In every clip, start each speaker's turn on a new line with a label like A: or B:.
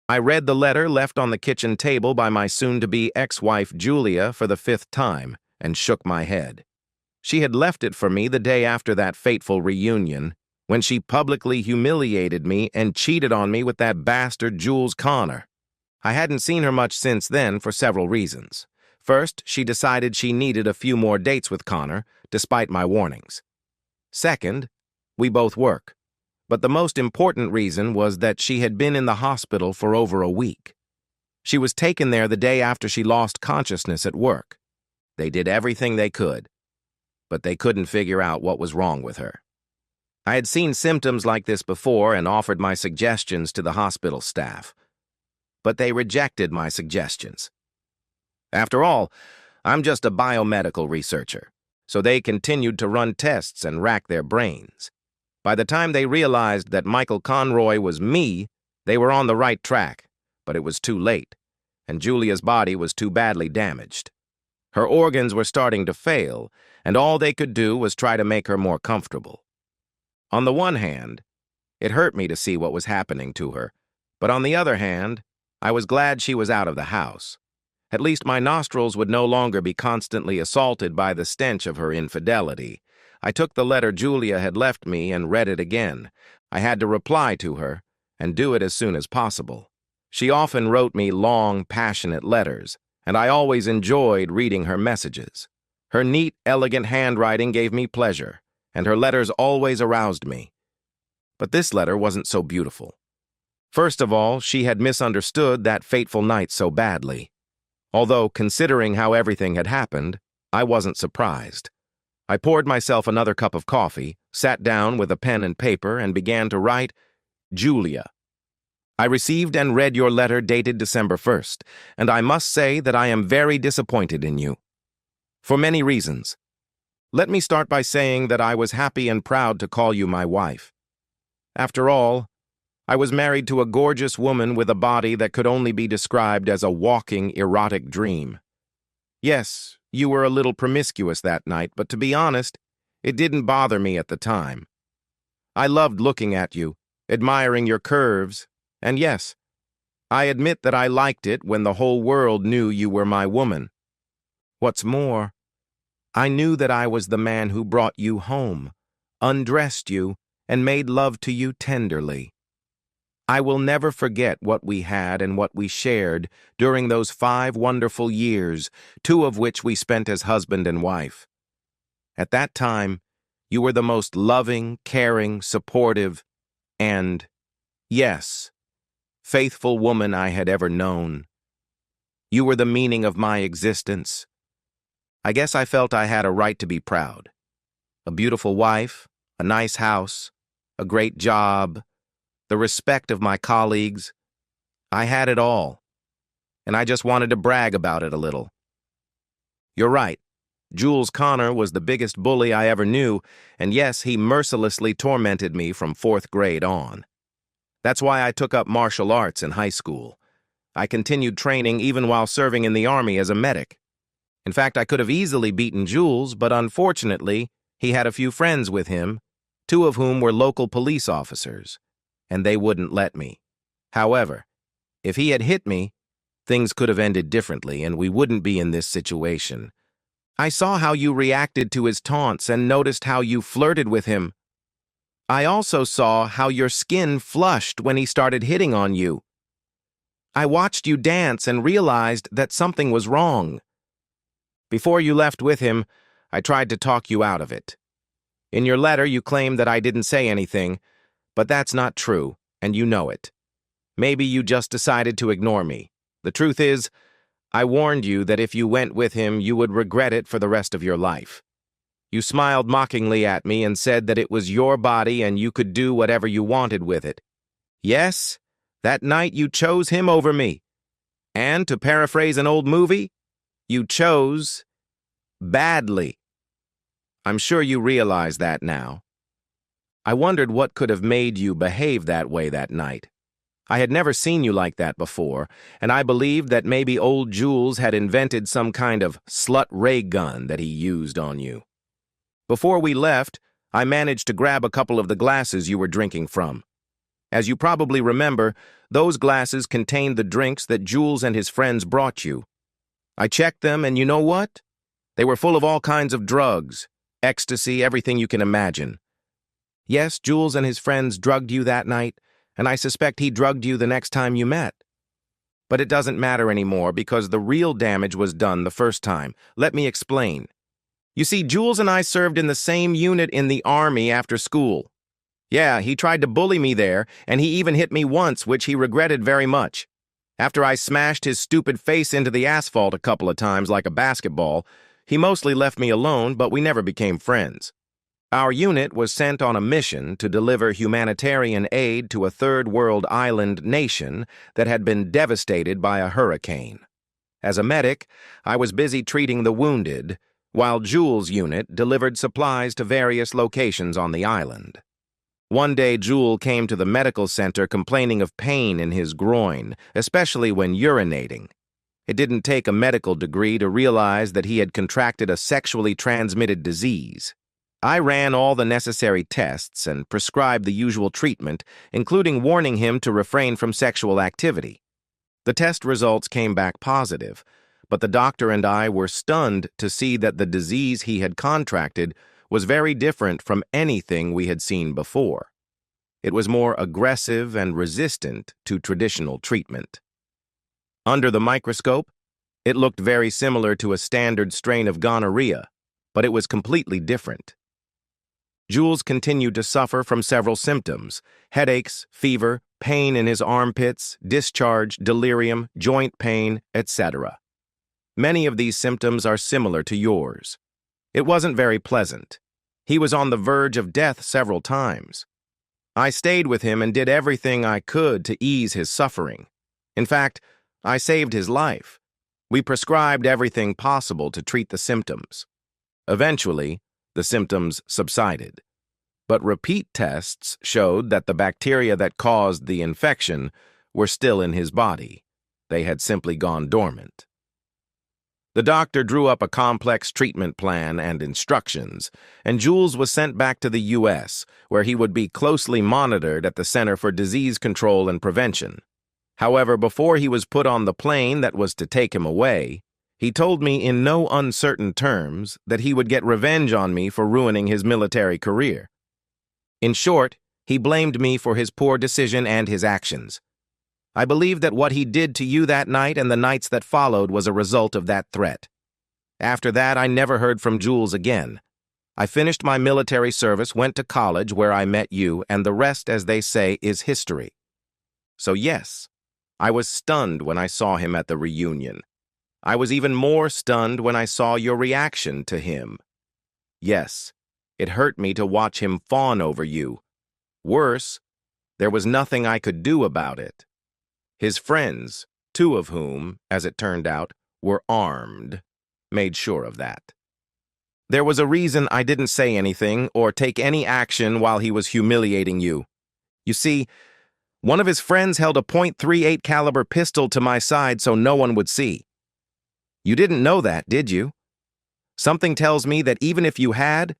A: I read the letter left on the kitchen table by my soon-to-be ex-wife Julia for the 5th time and shook my head. She had left it for me the day after that fateful reunion, when she publicly humiliated me and cheated on me with that bastard Jules Connor. I hadn't seen her much since then for several reasons. First, she decided she needed a few more dates with Connor, despite my warnings. Second, we both work. But the most important reason was that she had been in the hospital for over a week. She was taken there the day after she lost consciousness at work. They did everything they could, but they couldn't figure out what was wrong with her. I had seen symptoms like this before and offered my suggestions to the hospital staff, but they rejected my suggestions. After all, I'm just a biomedical researcher, so they continued to run tests and rack their brains. By the time they realized that Michael Conroy was me, they were on the right track, but it was too late, and Julia's body was too badly damaged. Her organs were starting to fail, and all they could do was try to make her more comfortable. On the one hand, it hurt me to see what was happening to her, but on the other hand, I was glad she was out of the house. At least my nostrils would no longer be constantly assaulted by the stench of her infidelity. I took the letter Julia had left me and read it again. I had to reply to her, and do it as soon as possible. She often wrote me long, passionate letters, and I always enjoyed reading her messages. Her neat, elegant handwriting gave me pleasure, and her letters always aroused me. But this letter wasn't so beautiful. First of all, she had misunderstood that fateful night so badly. Although, considering how everything had happened, I wasn't surprised. I poured myself another cup of coffee, sat down with a pen and paper, and began to write, Julia. I received and read your letter dated December 1st, and I must say that I am very disappointed in you. For many reasons. Let me start by saying that I was happy and proud to call you my wife. After all, I was married to a gorgeous woman with a body that could only be described as a walking erotic dream. Yes, you were a little promiscuous that night, but to be honest, it didn't bother me at the time. I loved looking at you, admiring your curves, and yes, I admit that I liked it when the whole world knew you were my woman. What's more, I knew that I was the man who brought you home, undressed you, and made love to you tenderly. I will never forget what we had and what we shared during those 5 wonderful years, 2 of which we spent as husband and wife. At that time, you were the most loving, caring, supportive, and, yes, faithful woman I had ever known. You were the meaning of my existence. I guess I felt I had a right to be proud. A beautiful wife, a nice house, a great job, the respect of my colleagues. I had it all, and I just wanted to brag about it a little. You're right. Jules Connor was the biggest bully I ever knew, and yes, he mercilessly tormented me from 4th grade on. That's why I took up martial arts in high school. I continued training even while serving in the Army as a medic. In fact, I could have easily beaten Jules, but unfortunately, he had a few friends with him, 2 of whom were local police officers, and they wouldn't let me. However, if he had hit me, things could have ended differently, and we wouldn't be in this situation. I saw how you reacted to his taunts and noticed how you flirted with him. I also saw how your skin flushed when he started hitting on you. I watched you dance and realized that something was wrong. Before you left with him, I tried to talk you out of it. In your letter, you claimed that I didn't say anything, but that's not true, and you know it. Maybe you just decided to ignore me. The truth is, I warned you that if you went with him, you would regret it for the rest of your life. You smiled mockingly at me and said that it was your body and you could do whatever you wanted with it. Yes, that night you chose him over me. And, to paraphrase an old movie, you chose badly. I'm sure you realize that now. I wondered what could have made you behave that way that night. I had never seen you like that before, and I believed that maybe old Jules had invented some kind of slut ray gun that he used on you. Before we left, I managed to grab a couple of the glasses you were drinking from. As you probably remember, those glasses contained the drinks that Jules and his friends brought you. I checked them, and you know what? They were full of all kinds of drugs, ecstasy, everything you can imagine. Yes, Jules and his friends drugged you that night, and I suspect he drugged you the next time you met. But it doesn't matter anymore because the real damage was done the first time. Let me explain. You see, Jules and I served in the same unit in the Army after school. Yeah, he tried to bully me there, and he even hit me once, which he regretted very much. After I smashed his stupid face into the asphalt a couple of times like a basketball, he mostly left me alone, but we never became friends. Our unit was sent on a mission to deliver humanitarian aid to a third-world island nation that had been devastated by a hurricane. As a medic, I was busy treating the wounded, while Jules' unit delivered supplies to various locations on the island. One day, Jules came to the medical center complaining of pain in his groin, especially when urinating. It didn't take a medical degree to realize that he had contracted a sexually transmitted disease. I ran all the necessary tests and prescribed the usual treatment, including warning him to refrain from sexual activity. The test results came back positive, but the doctor and I were stunned to see that the disease he had contracted was very different from anything we had seen before. It was more aggressive and resistant to traditional treatment. Under the microscope, it looked very similar to a standard strain of gonorrhea, but it was completely different. Jules continued to suffer from several symptoms: headaches, fever, pain in his armpits, discharge, delirium, joint pain, etc. Many of these symptoms are similar to yours. It wasn't very pleasant. He was on the verge of death several times. I stayed with him and did everything I could to ease his suffering. In fact, I saved his life. We prescribed everything possible to treat the symptoms. Eventually, the symptoms subsided. But repeat tests showed that the bacteria that caused the infection were still in his body. They had simply gone dormant. The doctor drew up a complex treatment plan and instructions, and Jules was sent back to the U.S., where he would be closely monitored at the Center for Disease Control and Prevention. However, before he was put on the plane that was to take him away, he told me in no uncertain terms that he would get revenge on me for ruining his military career. In short, he blamed me for his poor decision and his actions. I believe that what he did to you that night and the nights that followed was a result of that threat. After that, I never heard from Jules again. I finished my military service, went to college where I met you, and the rest, as they say, is history. So yes, I was stunned when I saw him at the reunion. I was even more stunned when I saw your reaction to him. Yes, it hurt me to watch him fawn over you. Worse, there was nothing I could do about it. His friends, two of whom, as it turned out, were armed, made sure of that. There was a reason I didn't say anything or take any action while he was humiliating you. You see, one of his friends held a .38 caliber pistol to my side so no one would see. You didn't know that, did you? Something tells me that even if you had,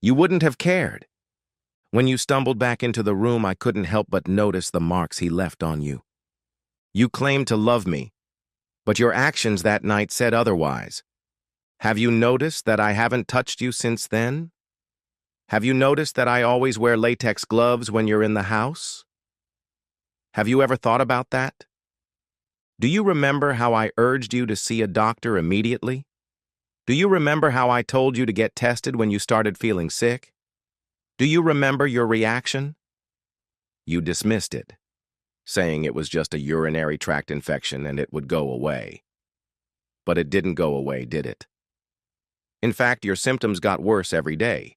A: you wouldn't have cared. When you stumbled back into the room, I couldn't help but notice the marks he left on you. You claimed to love me, but your actions that night said otherwise. Have you noticed that I haven't touched you since then? Have you noticed that I always wear latex gloves when you're in the house? Have you ever thought about that? Do you remember how I urged you to see a doctor immediately? Do you remember how I told you to get tested when you started feeling sick? Do you remember your reaction? You dismissed it, saying it was just a urinary tract infection and it would go away. But it didn't go away, did it? In fact, your symptoms got worse every day.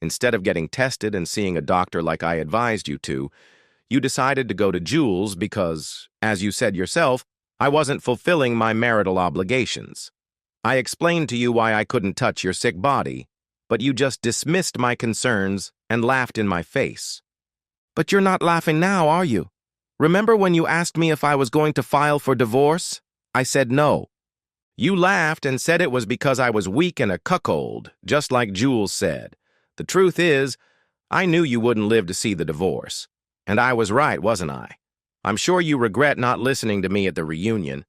A: Instead of getting tested and seeing a doctor like I advised you to, you decided to go to Jules because, as you said yourself, I wasn't fulfilling my marital obligations. I explained to you why I couldn't touch your sick body, but you just dismissed my concerns and laughed in my face. But you're not laughing now, are you? Remember when you asked me if I was going to file for divorce? I said no. You laughed and said it was because I was weak and a cuckold, just like Jules said. The truth is, I knew you wouldn't live to see the divorce. And I was right, wasn't I? I'm sure you regret not listening to me at the reunion.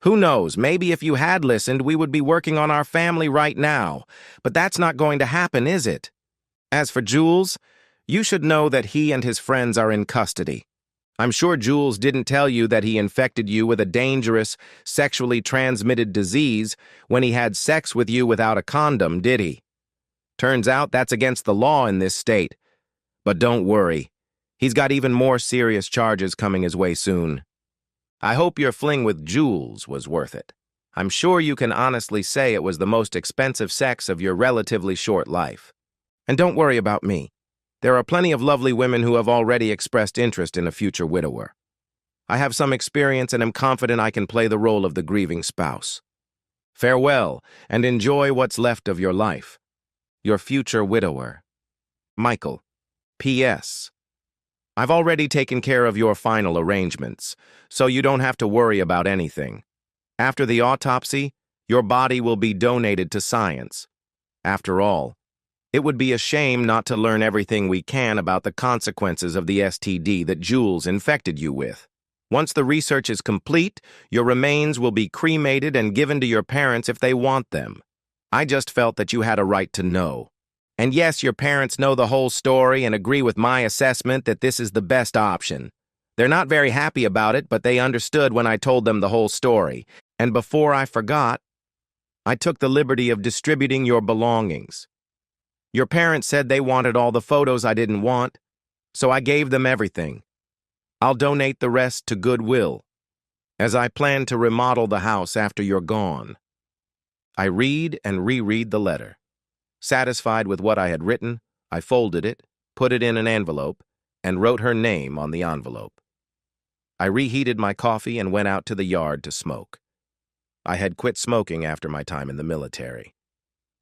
A: Who knows, maybe if you had listened, we would be working on our family right now. But that's not going to happen, is it? As for Jules, you should know that he and his friends are in custody. I'm sure Jules didn't tell you that he infected you with a dangerous, sexually transmitted disease when he had sex with you without a condom, did he? Turns out that's against the law in this state. But don't worry. He's got even more serious charges coming his way soon. I hope your fling with Jules was worth it. I'm sure you can honestly say it was the most expensive sex of your relatively short life. And don't worry about me. There are plenty of lovely women who have already expressed interest in a future widower. I have some experience and am confident I can play the role of the grieving spouse. Farewell, and enjoy what's left of your life. Your future widower. Michael. P.S. I've already taken care of your final arrangements, so you don't have to worry about anything. After the autopsy, your body will be donated to science. After all, it would be a shame not to learn everything we can about the consequences of the STD that Jules infected you with. Once the research is complete, your remains will be cremated and given to your parents if they want them. I just felt that you had a right to know. And yes, your parents know the whole story and agree with my assessment that this is the best option. They're not very happy about it, but they understood when I told them the whole story. And before I forgot, I took the liberty of distributing your belongings. Your parents said they wanted all the photos I didn't want, so I gave them everything. I'll donate the rest to Goodwill, as I plan to remodel the house after you're gone. I read and reread the letter. Satisfied with what I had written, I folded it, put it in an envelope, and wrote her name on the envelope. I reheated my coffee and went out to the yard to smoke. I had quit smoking after my time in the military.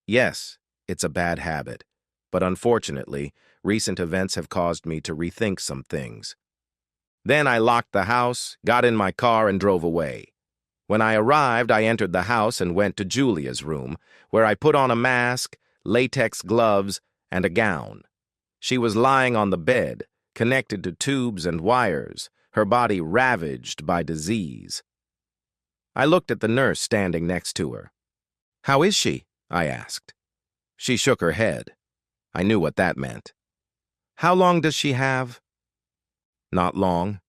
A: Yes, it's a bad habit, but unfortunately, recent events have caused me to rethink some things. Then I locked the house, got in my car, and drove away. When I arrived, I entered the house and went to Julia's room, where I put on a mask, latex gloves, and a gown. She was lying on the bed, connected to tubes and wires, her body ravaged by disease. I looked at the nurse standing next to her. "How is she?" I asked. She shook her head. I knew what that meant. "How long does she have?" "Not long.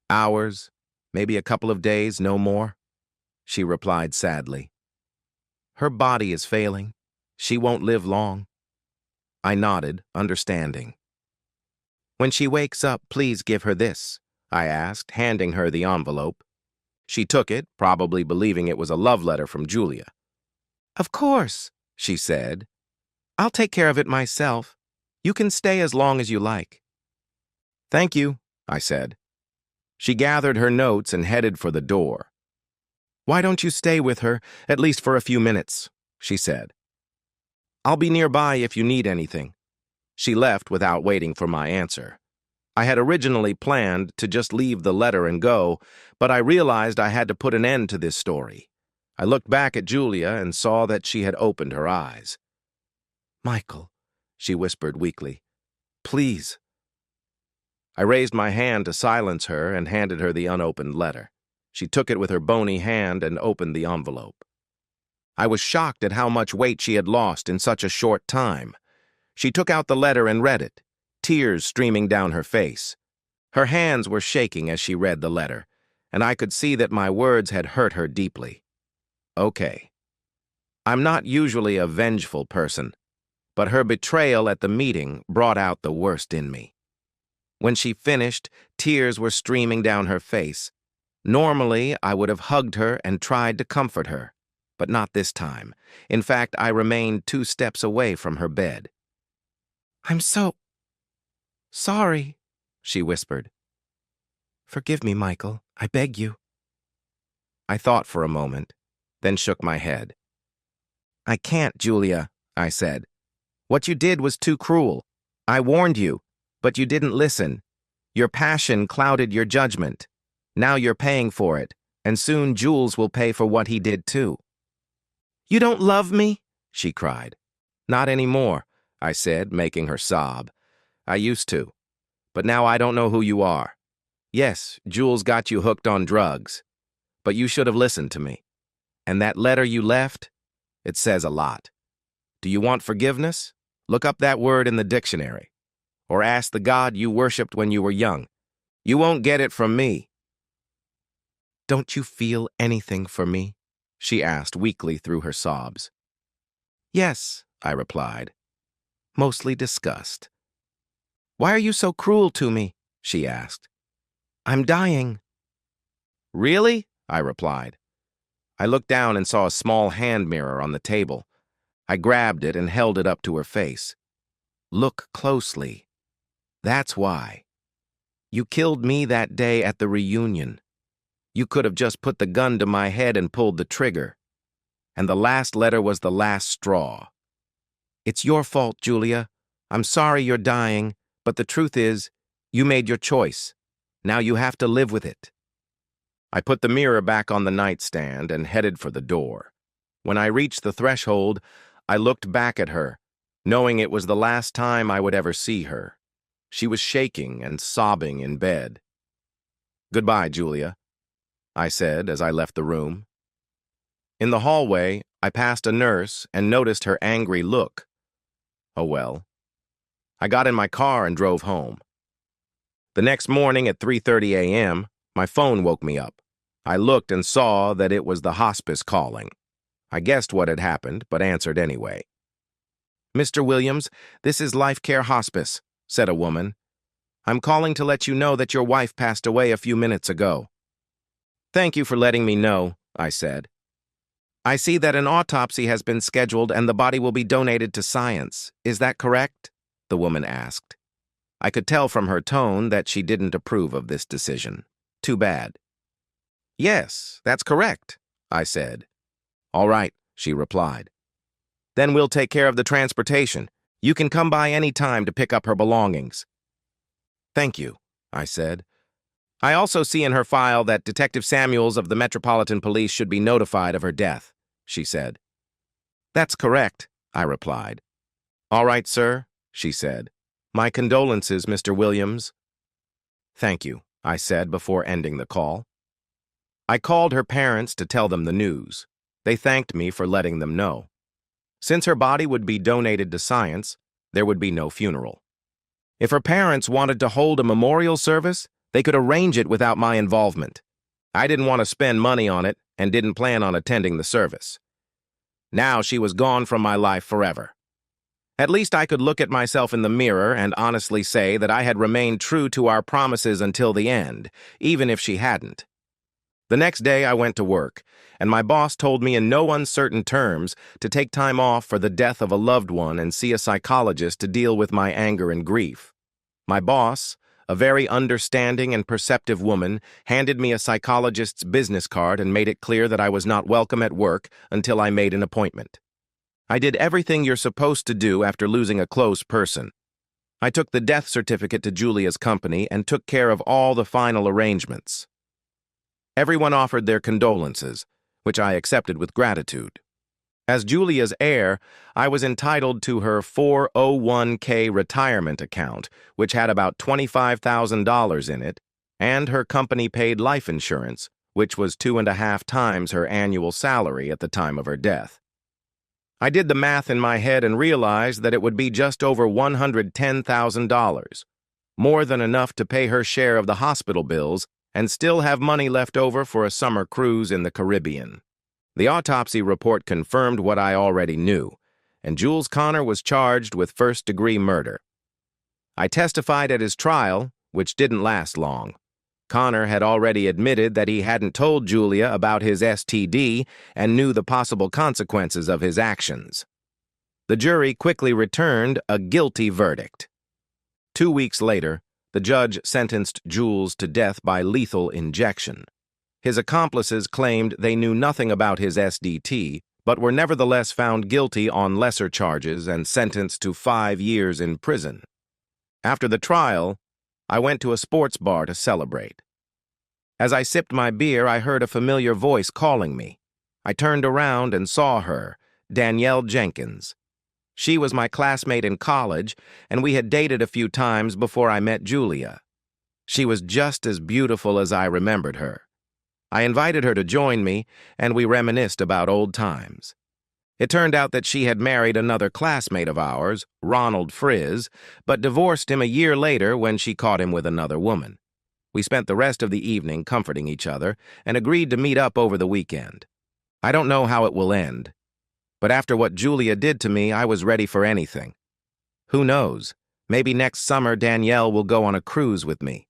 A: Hours, maybe a couple of days, no more," she replied sadly. "Her body is failing. She won't live long." I nodded, understanding. "When she wakes up, please give her this," I asked, handing her the envelope. She took it, probably believing it was a love letter from Julia. "Of course," she said. "I'll take care of it myself. You can stay as long as you like." "Thank you," I said. She gathered her notes and headed for the door. "Why don't you stay with her, at least for a few minutes?" she said. "I'll be nearby if you need anything." She left without waiting for my answer. I had originally planned to just leave the letter and go, but I realized I had to put an end to this story. I looked back at Julia and saw that she had opened her eyes. "Michael," she whispered weakly, "please." I raised my hand to silence her and handed her the unopened letter. She took it with her bony hand and opened the envelope. I was shocked at how much weight she had lost in such a short time. She took out the letter and read it, tears streaming down her face. Her hands were shaking as she read the letter, and I could see that my words had hurt her deeply. Okay. I'm not usually a vengeful person, but her betrayal at the meeting brought out the worst in me. When she finished, tears were streaming down her face. Normally, I would have hugged her and tried to comfort her, but not this time. In fact, I remained 2 steps away from her bed. "I'm so sorry," she whispered. "Forgive me, Michael. I beg you." I thought for a moment, then shook my head. "I can't, Julia," I said. "What you did was too cruel. I warned you, but you didn't listen. Your passion clouded your judgment. Now you're paying for it, and soon Jules will pay for what he did too." "You don't love me?" she cried. "Not anymore," I said, making her sob. "I used to. but now I don't know who you are. Yes, Jules got you hooked on drugs, but you should have listened to me. And that letter you left, it says a lot. Do you want forgiveness? Look up that word in the dictionary. Or ask the God you worshipped when you were young. You won't get it from me. Don't you feel anything for me? She asked weakly through her sobs. Yes, I replied, mostly disgust. Why are you so cruel to me? She asked. I'm dying. Really? I replied. I looked down and saw a small hand mirror on the table. I grabbed it and held it up to her face. Look closely. That's why. You killed me that day at the reunion. You could have just put the gun to my head and pulled the trigger. And the last letter was the last straw. It's your fault, Julia. I'm sorry you're dying, but the truth is, you made your choice. Now you have to live with it. I put the mirror back on the nightstand and headed for the door. When I reached the threshold, I looked back at her, knowing it was the last time I would ever see her. She was shaking and sobbing in bed. Goodbye, Julia, I said as I left the room. In the hallway, I passed a nurse and noticed her angry look. Oh well. I got in my car and drove home. The next morning at 3:30 a.m., my phone woke me up. I looked and saw that it was the hospice calling. I guessed what had happened, but answered anyway. Mr. Williams, this is Life Care Hospice, said a woman. I'm calling to let you know that your wife passed away a few minutes ago. Thank you for letting me know, I said. I see that an autopsy has been scheduled and the body will be donated to science. Is that correct? The woman asked. I could tell from her tone that she didn't approve of this decision. Too bad. Yes, that's correct, I said. All right, she replied. Then we'll take care of the transportation. You can come by any time to pick up her belongings. Thank you, I said. I also see in her file that Detective Samuels of the Metropolitan Police should be notified of her death, she said. That's correct, I replied. All right, sir, she said. My condolences, Mr. Williams. Thank you, I said before ending the call. I called her parents to tell them the news. They thanked me for letting them know. Since her body would be donated to science, there would be no funeral. If her parents wanted to hold a memorial service, they could arrange it without my involvement. I didn't want to spend money on it and didn't plan on attending the service. Now she was gone from my life forever. At least I could look at myself in the mirror and honestly say that I had remained true to our promises until the end, even if she hadn't. The next day I went to work, and my boss told me in no uncertain terms to take time off for the death of a loved one and see a psychologist to deal with my anger and grief. My boss, a very understanding and perceptive woman, handed me a psychologist's business card and made it clear that I was not welcome at work until I made an appointment. I did everything you're supposed to do after losing a close person. I took the death certificate to Julia's company and took care of all the final arrangements. Everyone offered their condolences, which I accepted with gratitude. As Julia's heir, I was entitled to her 401k retirement account, which had about $25,000 in it, and her company-paid life insurance, which was 2.5 times her annual salary at the time of her death. I did the math in my head and realized that it would be just over $110,000, more than enough to pay her share of the hospital bills and still have money left over for a summer cruise in the Caribbean. The autopsy report confirmed what I already knew, and Jules Connor was charged with first-degree murder. I testified at his trial, which didn't last long. Connor had already admitted that he hadn't told Julia about his STD and knew the possible consequences of his actions. The jury quickly returned a guilty verdict. 2 weeks later, the judge sentenced Jules to death by lethal injection. His accomplices claimed they knew nothing about his SDT, but were nevertheless found guilty on lesser charges and sentenced to 5 years in prison. After the trial, I went to a sports bar to celebrate. As I sipped my beer, I heard a familiar voice calling me. I turned around and saw her, Danielle Jenkins. She was my classmate in college, and we had dated a few times before I met Julia. She was just as beautiful as I remembered her. I invited her to join me, and we reminisced about old times. It turned out that she had married another classmate of ours, Ronald Frizz, but divorced him a year later when she caught him with another woman. We spent the rest of the evening comforting each other and agreed to meet up over the weekend. I don't know how it will end, but after what Julia did to me, I was ready for anything. Who knows? Maybe next summer Danielle will go on a cruise with me.